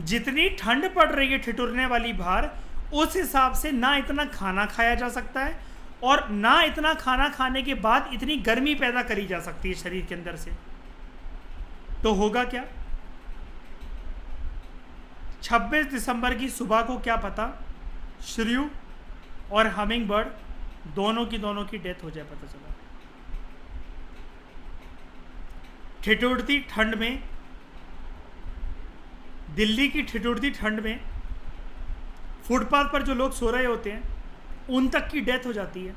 जितनी ठंड पड़ रही है ठिठुरने वाली बाहर, उस हिसाब से ना इतना खाना खाया जा सकता है और ना इतना खाना खाने के बाद इतनी गर्मी पैदा करी जा सकती है शरीर के अंदर से। तो होगा क्या? 26 दिसंबर की सुबह को क्या पता श्रीयू और हमिंग बर्ड दोनों की डेथ हो जाए। पता चला ठिठुरती ठंड में, दिल्ली की ठिठुरती ठंड में फुटपाथ पर जो लोग सो रहे होते हैं उन तक की डेथ हो जाती है।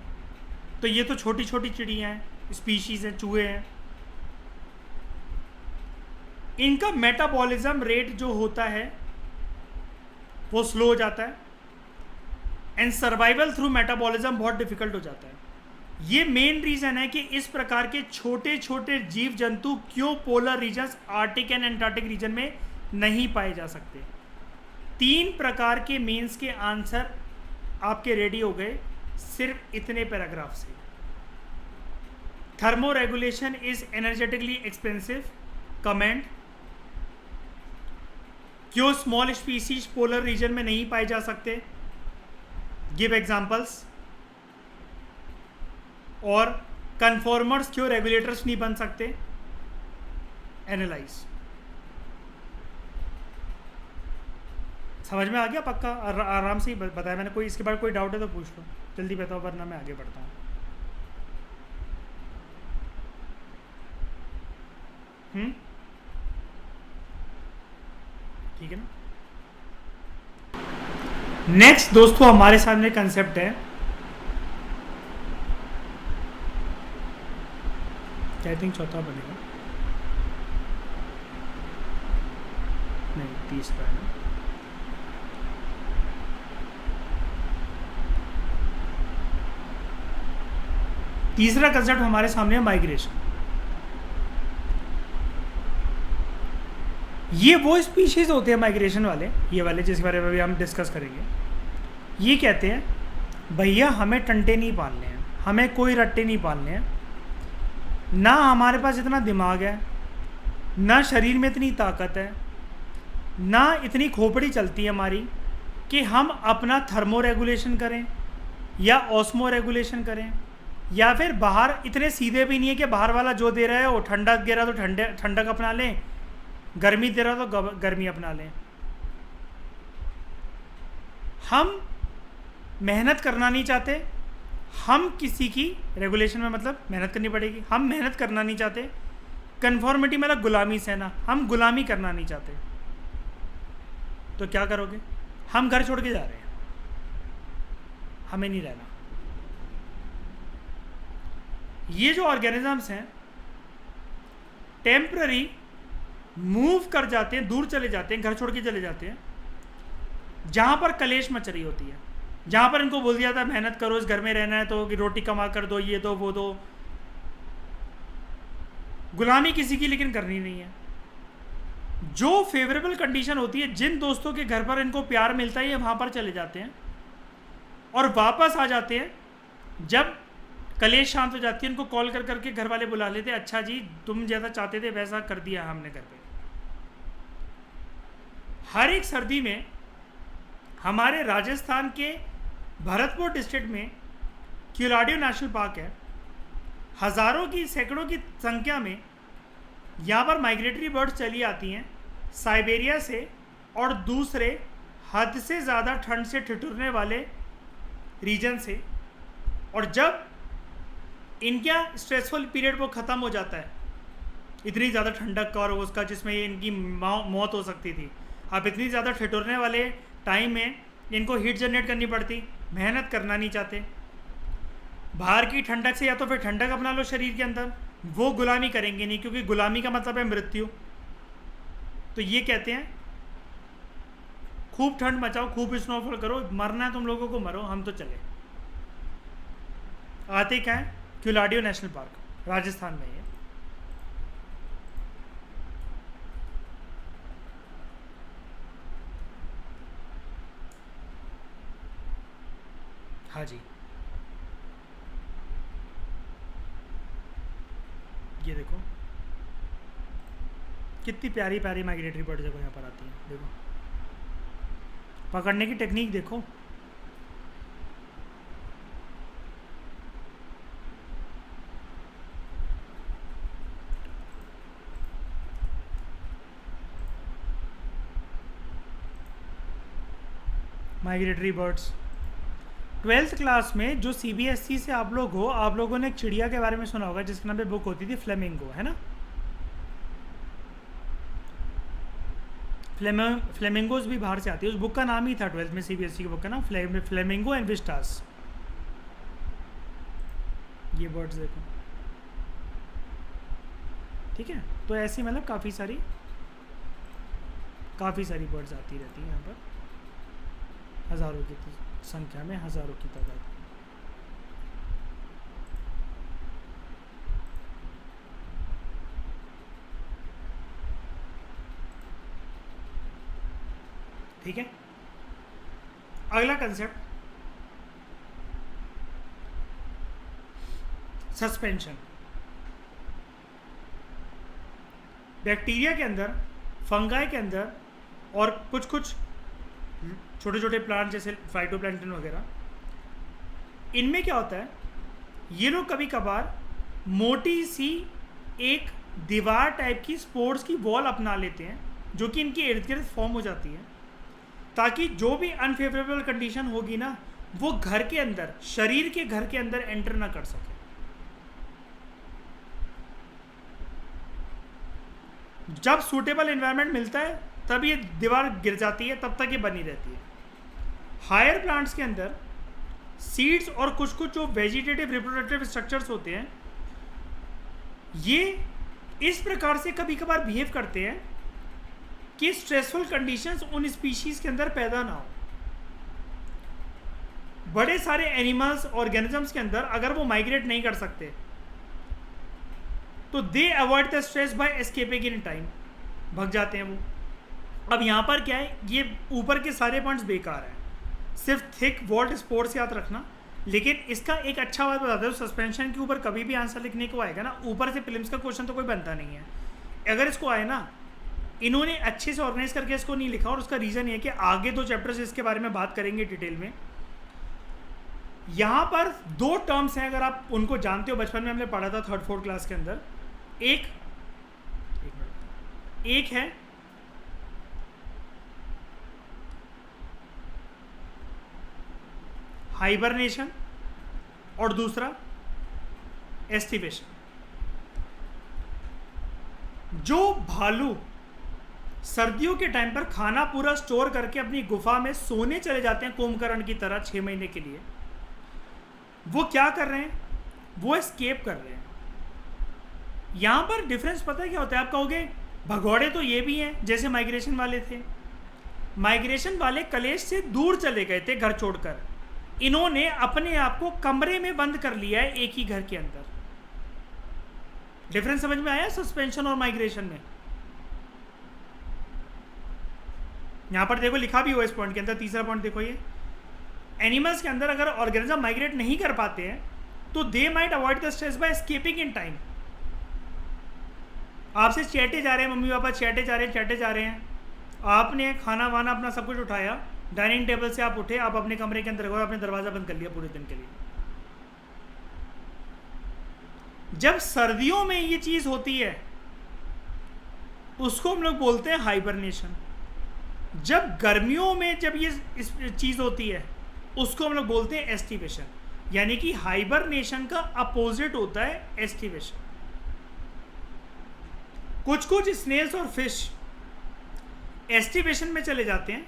तो ये तो छोटी छोटी चिड़ियाँ हैं, स्पीशीज़ हैं, चूहे हैं। इनका मेटाबॉलिज्म रेट जो होता है वो स्लो हो जाता है एंड सर्वाइवल थ्रू मेटाबॉलिज्म बहुत डिफिकल्ट हो जाता है। ये मेन रीज़न है कि इस प्रकार के छोटे छोटे जीव जंतु क्यों polar regions, arctic and antarctic region में नहीं पाए जा सकते। 3 प्रकार के मेंस के आंसर आपके रेडी हो गए सिर्फ इतने पैराग्राफ से। Thermo regulation is energetically expensive. Comment, क्यों स्मॉल स्पीसीज पोलर रीजन में नहीं पाए जा सकते? Give examples. और कन्फॉर्मर्स क्यों रेगुलेटर्स नहीं बन सकते? एनालाइज। समझ में आ गया पक्का? आराम से ही बताया मैंने। कोई इसके बाद कोई डाउट है तो पूछ लो, जल्दी बताओ वरना मैं आगे बढ़ता हूँ। ठीक है ना। नेक्स्ट दोस्तों हमारे सामने कंसेप्ट है, आई थिंक चौथा बनेगा, नहीं तीसरा है ना। तीसरा कंसेप्ट हमारे सामने है माइग्रेशन। ये वो स्पीशीज होते हैं माइग्रेशन वाले, ये वाले जिसके बारे में भी हम डिस्कस करेंगे। ये कहते हैं भैया हमें टंटे नहीं पालने हैं, हमें कोई रट्टे नहीं पालने हैं, ना हमारे पास इतना दिमाग है, ना शरीर में इतनी ताकत है, ना इतनी खोपड़ी चलती है हमारी कि हम अपना थर्मो रेगुलेशन करें या ऑस्मो रेगुलेशन करें, या फिर बाहर इतने सीधे भी नहीं है कि बाहर वाला जो दे रहा है वो ठंडक दे रहा तो ठंडक अपना लें, गर्मी दे रहा तो गर्मी अपना लें। हम मेहनत करना नहीं चाहते, हम किसी की रेगुलेशन में मतलब मेहनत करनी पड़ेगी, हम मेहनत करना नहीं चाहते। कन्फॉर्मिटी मतलब गुलामी से ना, हम गुलामी करना नहीं चाहते। तो क्या करोगे? हम घर छोड़ के जा रहे हैं, हमें नहीं रहना। ये जो ऑर्गेनिजम्स हैं टेम्पररी मूव कर जाते हैं, दूर चले जाते हैं, घर छोड़ के चले जाते हैं जहाँ पर कलेश मच रही होती है, जहाँ पर इनको बोल दिया था मेहनत करो, इस घर में रहना है तो कि रोटी कमा कर दो, ये दो वो दो। गुलामी किसी की लेकिन करनी नहीं है। जो फेवरेबल कंडीशन होती है, जिन दोस्तों के घर पर इनको प्यार मिलता है, ये वहाँ पर चले जाते हैं और वापस आ जाते हैं जब कलेश शांत हो जाती है। इनको कॉल कर करके घर वाले बुला लेते, अच्छा जी तुम जैसा चाहते थे वैसा कर दिया हमने घर पे। हर एक सर्दी में हमारे राजस्थान के भरतपुर डिस्ट्रिक्ट में क्यूलाडियो नेशनल पार्क है। हज़ारों की सैकड़ों की संख्या में यहाँ पर माइग्रेटरी बर्ड्स चली आती हैं साइबेरिया से और दूसरे हद से ज़्यादा ठंड से ठिठुरने वाले रीजन से। और जब इनका स्ट्रेसफुल पीरियड वो ख़त्म हो जाता है, इतनी ज़्यादा ठंडक का और उसका जिसमें इनकी मौत हो सकती थी, अब इतनी ज़्यादा ठिठुरने वाले टाइम में इनको हीट जनरेट करनी पड़ती, मेहनत करना नहीं चाहते, बाहर की ठंडक से या तो फिर ठंडक अपना लो शरीर के अंदर, वो गुलामी करेंगे नहीं, क्योंकि गुलामी का मतलब है मृत्यु। तो ये कहते हैं खूब ठंड मचाओ, खूब स्नोफॉल करो, मरना है तुम लोगों को मरो, हम तो चले। आते क्या है, क्यूलाडियो नेशनल पार्क राजस्थान में है। हाँ जी, ये देखो कितनी प्यारी प्यारी माइग्रेटरी बर्ड देखो यहाँ पर आती हैं, देखो पकड़ने की टेक्निक देखो। माइग्रेटरी बर्ड्स 12th क्लास में जो CBSE से आप लोग हो, आप लोगों ने एक चिड़िया के बारे में सुना होगा जिसके नाम पे बुक होती थी फ्लेमिंगो, है ना। फ्लेमिंगोज भी बाहर से आती है, उस बुक का नाम ही था 12th में CBSE की बुक का नाम फ्लेमिंगो एंड विस्टास। ये बर्ड्स देखो, ठीक है। तो ऐसी मतलब काफ़ी सारी बर्ड्स आती रहती हैं यहाँ पर, हज़ारों की संख्या में, हज़ारों की तादाद। ठीक है, अगला कंसेप्ट सस्पेंशन। बैक्टीरिया के अंदर, फंगाई के अंदर और कुछ छोटे छोटे प्लांट जैसे फाइटोप्लैंक्टन वगैरह, इनमें क्या होता है, ये लोग कभी कभार मोटी सी एक दीवार टाइप की स्पोर्स की वॉल अपना लेते हैं, जो कि इनके इर्द गिर्द फॉर्म हो जाती है, ताकि जो भी अनफेवरेबल कंडीशन होगी ना, वो घर के अंदर, शरीर के घर के अंदर एंटर ना कर सके। जब सूटेबल एनवायरनमेंट मिलता है तब ये दीवार गिर जाती है, तब तक ये बनी रहती है। हायर प्लांट्स के अंदर सीड्स और कुछ जो वेजिटेटिव रिप्रोडक्टिव स्ट्रक्चर्स होते हैं, ये इस प्रकार से कभी कभार बिहेव करते हैं कि स्ट्रेसफुल कंडीशंस उन स्पीशीज के अंदर पैदा ना हो। बड़े सारे एनिमल्स ऑर्गेनिजम्स के अंदर अगर वो माइग्रेट नहीं कर सकते तो दे avoid the stress by escaping in time, भाग जाते हैं वो। अब यहाँ पर क्या है, ये ऊपर के सारे पॉइंट्स बेकार हैं, सिर्फ थिक वॉल्ट स्पोर्स याद रखना। लेकिन इसका एक अच्छा बात बताते हो, सस्पेंशन के ऊपर कभी भी आंसर लिखने को आएगा ना, ऊपर से प्रीलिम्स का क्वेश्चन तो कोई बनता नहीं है। अगर इसको आए ना, इन्होंने अच्छे से ऑर्गेनाइज करके इसको नहीं लिखा, और उसका रीज़न ये है कि आगे 2 चैप्टर्स इसके बारे में बात करेंगे डिटेल में। यहाँ पर 2 टर्म्स हैं, अगर आप उनको जानते हो, बचपन में हमने पढ़ा था 3rd 4th क्लास के अंदर। एक है हाइबरनेशन और दूसरा एस्टिवेशन। जो भालू सर्दियों के टाइम पर खाना पूरा स्टोर करके अपनी गुफा में सोने चले जाते हैं कुंभकर्ण की तरह 6 महीने के लिए, वो क्या कर रहे हैं, वो एस्केप कर रहे हैं। यहां पर डिफरेंस पता है क्या होता है, आप कहोगे भगौड़े तो ये भी हैं जैसे माइग्रेशन वाले थे। माइग्रेशन वाले कलेश से दूर चले गए थे घर छोड़कर, इन्होंने अपने आप को कमरे में बंद कर लिया है एक ही घर के अंदर। डिफरेंस समझ में आया सस्पेंशन और माइग्रेशन में? यहां पर देखो लिखा भी हुआ इस पॉइंट के अंदर, तीसरा पॉइंट देखो, ये एनिमल्स के अंदर अगर ऑर्गेनिज्म माइग्रेट नहीं कर पाते हैं तो they might avoid the stress by escaping in time. आपसे चैटे जा रहे हैं, मम्मी पापा चैटे जा रहे हैं, आपने खाना वाना अपना सब कुछ उठाया, डाइनिंग टेबल से आप उठे, आप अपने कमरे के अंदर गए, आपने दरवाज़ा बंद कर लिया पूरे दिन के लिए। जब सर्दियों में ये चीज़ होती है उसको हम लोग बोलते हैं हाइबरनेशन। जब गर्मियों में जब ये चीज़ होती है उसको हम लोग बोलते हैं एस्टिवेशन। यानी कि हाइबरनेशन का अपोजिट होता है एस्टिवेशन। कुछ स्नेल्स और फिश एस्टिवेशन में चले जाते हैं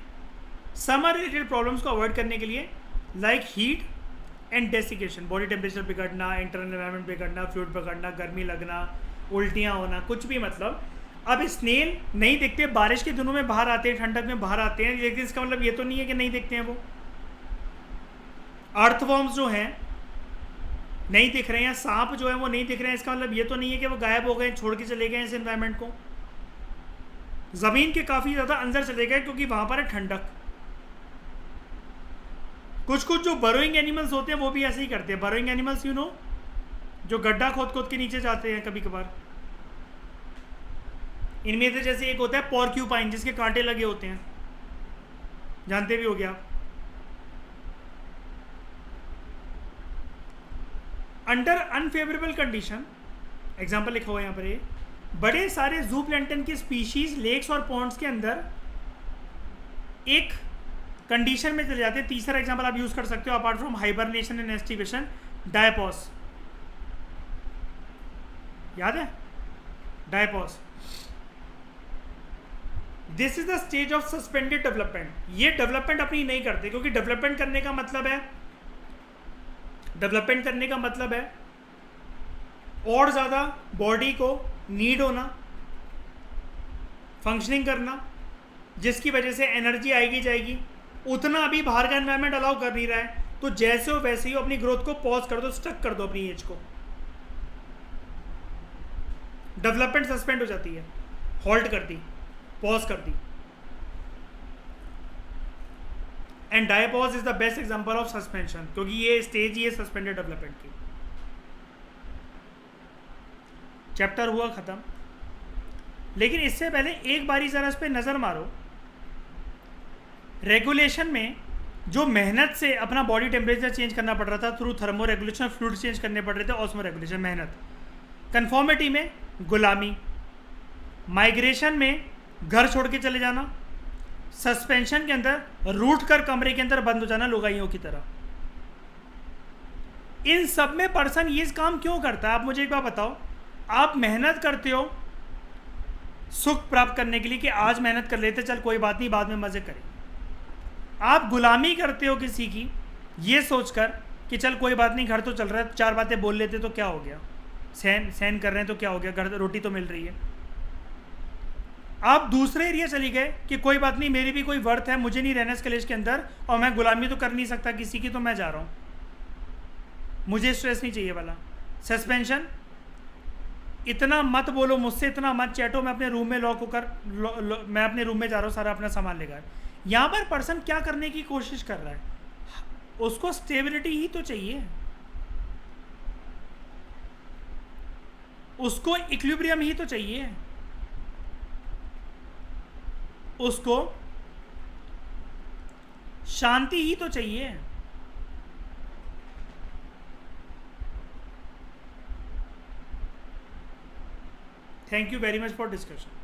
समर रिलेटेड प्रॉब्लम्स को अवॉइड करने के लिए, like heat and desiccation, body temperature बिगड़ना, इंटरनल एनवायरनमेंट बिगड़ना, फ्लूइड बिगड़ना, गर्मी लगना, उल्टियाँ होना, कुछ भी मतलब। अब स्नेल नहीं दिखते, बारिश के दिनों में बाहर आते हैं, ठंडक में बाहर आते हैं, लेकिन इसका मतलब ये तो नहीं है कि नहीं दिखते हैं वो। अर्थवॉर्म्स जो हैं नहीं दिख रहे हैं, सांप जो है वो नहीं दिख रहे हैं, इसका मतलब ये तो नहीं है कि वो गायब हो गए, छोड़ के चले गए इस एनवायरनमेंट को। ज़मीन के काफ़ी ज़्यादा अंदर चले गए क्योंकि वहाँ पर है ठंडक। कुछ कुछ जो बरोइंग एनिमल्स होते हैं वो भी ऐसे ही करते हैं। बरोइंग एनिमल्स यू नो, जो गड्ढा खोद खोद के नीचे जाते हैं कभी कभार। इनमें से जैसे एक होता है पॉर्क्यूपाइन, जिसके कांटे लगे होते हैं, जानते भी हो गया आप। अंडर अनफेवरेबल कंडीशन, एग्जाम्पल लिखा हुआ यहाँ पर, ये बड़े सारे जू प्लैंटन की स्पीशीज लेक्स और पॉन्ड्स के अंदर एक कंडीशन में चले जाते हैं। तीसरा एग्जाम्पल आप यूज कर सकते हो apart from hibernation and aestivation, diapause. याद है diapause? This is the stage of suspended development. ये डेवलपमेंट अपनी नहीं करते, क्योंकि डेवलपमेंट करने का मतलब है और ज़्यादा बॉडी को नीड होना, फंक्शनिंग करना, जिसकी वजह से एनर्जी आएगी जाएगी। उतना अभी बाहर का एनवायरनमेंट अलाउ कर नहीं रहा है, तो जैसे हो वैसे ही अपनी ग्रोथ को पॉज कर दो, स्टक कर दो अपनी एज को। डेवलपमेंट सस्पेंड हो जाती है, हॉल्ट कर दी, पॉज कर दी। And diapause is the best example of suspension, क्योंकि ये स्टेज ही है सस्पेंडेड डेवलपमेंट की। चैप्टर हुआ खत्म, लेकिन इससे पहले एक बारी जरा इस पर नजर मारो। रेगुलेशन में जो मेहनत से अपना बॉडी टेम्परेचर चेंज करना पड़ रहा था through thermo regulation, fluid change करने पड़ रहे थे, ऑस्मो रेगुलेशन, मेहनत। कन्फॉर्मिटी में गुलामी, माइग्रेशन में घर छोड़ के चले जाना, सस्पेंशन के अंदर रूट कर कमरे के अंदर बंद हो जाना लुगाइयों की तरह। इन सब में पर्सन ये काम क्यों करता है? आप मुझे एक बार बताओ। आप मेहनत करते हो सुख प्राप्त करने के लिए कि आज मेहनत कर लेते, चल कोई बात नहीं, बाद में मजे करें। आप गुलामी करते हो किसी की ये सोचकर कि चल कोई बात नहीं, घर तो चल रहा है, चार बातें बोल लेते तो क्या हो गया, सहन कर रहे हैं तो क्या हो गया, घर रोटी तो मिल रही है। आप दूसरे एरिया चली गए कि कोई बात नहीं, मेरी भी कोई वर्थ है, मुझे नहीं रहना इस कलेश के अंदर, और मैं गुलामी तो कर नहीं सकता किसी की, तो मैं जा रहा हूँ, मुझे स्ट्रेस नहीं चाहिए वाला। सस्पेंशन, इतना मत बोलो मुझसे, इतना मत चैटो, मैं अपने रूम में लॉक होकर मैं अपने रूम में जा रहा हूँ, सारा अपना सामान लेकर। यहाँ पर पर्सन क्या करने की कोशिश कर रहा है? उसको स्टेबिलिटी ही तो चाहिए, उसको इक्विलिब्रियम ही तो चाहिए, उसको शांति ही तो चाहिए। Thank you very much for discussion.